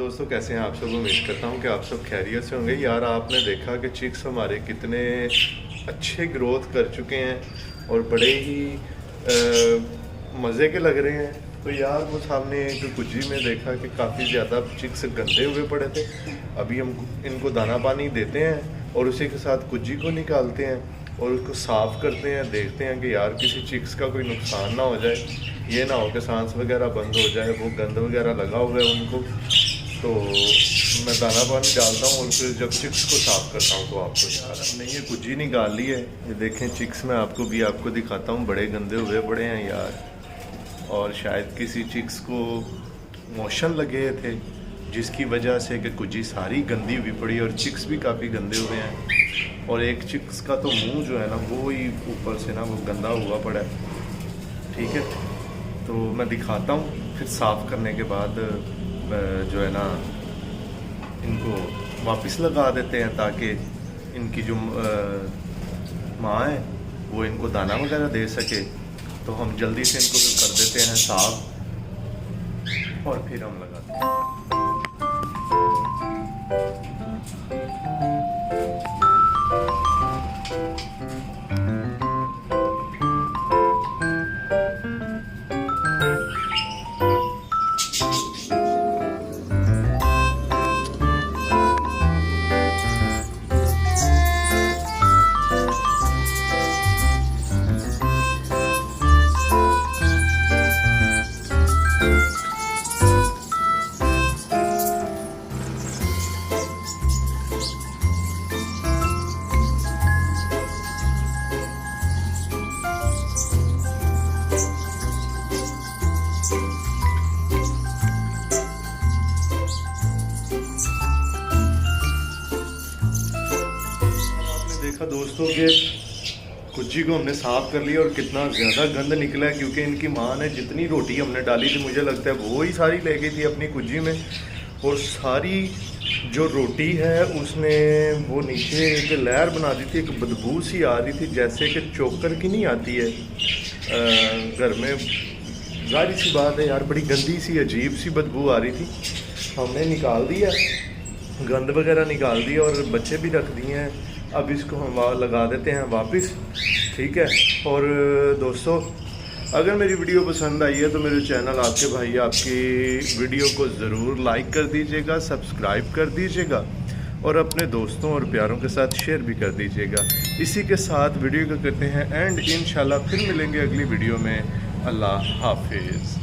दोस्तों, कैसे हैं आप सब। उम्मीद करता हूं कि आप सब खैरियत से होंगे। यार, आपने देखा कि चिक्स हमारे कितने अच्छे ग्रोथ कर चुके हैं और बड़े ही मज़े के लग रहे हैं। तो यार, वो सामने एक कुजी में देखा कि काफ़ी ज़्यादा चिक्स गंदे हुए पड़े थे। अभी हम इनको दाना पानी देते हैं और उसी के साथ कुजी को निकालते हैं और उसको साफ़ करते हैं। देखते हैं कि यार किसी चिक्स का कोई नुकसान ना हो जाए, ये ना हो कि सांस वगैरह बंद हो जाए, वो गंद वगैरह लगा हुआ है उनको। तो मैं दाना पानी डालता हूँ और फिर जब चिक्स को साफ़ करता हूँ तो आपको दिखाता हूँ। नहीं, ये कुजी निकाल ली है। ये देखें चिक्स, में आपको दिखाता हूँ। बड़े गंदे हुए पड़े हैं यार, और शायद किसी चिक्स को मोशन लगे थे जिसकी वजह से कि कुजी सारी गंदी हुई पड़ी और चिक्स भी काफ़ी गंदे हुए हैं। और एक चिक्स का तो मुंह जो है ना, वो ही ऊपर से ना वो गंदा हुआ पड़ा है। ठीक है, तो मैं दिखाता हूँ। फिर साफ़ करने के बाद जो है ना, इनको वापस लगा देते हैं ताकि इनकी जो माँ है वो इनको दाना वगैरह दे सके। तो हम जल्दी से इनको कर देते हैं साफ और फिर हम लगाते हैं। देखा दोस्तों कि कुजी को हमने साफ़ कर लिया और कितना ज़्यादा गंद निकला है, क्योंकि इनकी माँ ने जितनी रोटी हमने डाली थी, मुझे लगता है वो ही सारी ले गई थी अपनी कुजी में। और सारी जो रोटी है उसने वो नीचे एक लहर बना दी थी, एक बदबू सी आ रही थी जैसे कि चोकर की नहीं आती है घर में। जाहिर सी बात है यार, बड़ी गंदी सी अजीब सी बदबू आ रही थी। हमने निकाल दिया, गंद वगैरह निकाल दिया और बच्चे भी रख दिए हैं। अब इसको हम लगा देते हैं वापस। ठीक है, और दोस्तों, अगर मेरी वीडियो पसंद आई है तो मेरे चैनल आपके भाई आपकी वीडियो को ज़रूर लाइक कर दीजिएगा, सब्सक्राइब कर दीजिएगा और अपने दोस्तों और प्यारों के साथ शेयर भी कर दीजिएगा। इसी के साथ वीडियो को करते हैं एंड इंशाल्लाह फिर मिलेंगे अगली वीडियो में। अल्लाह हाफिज़।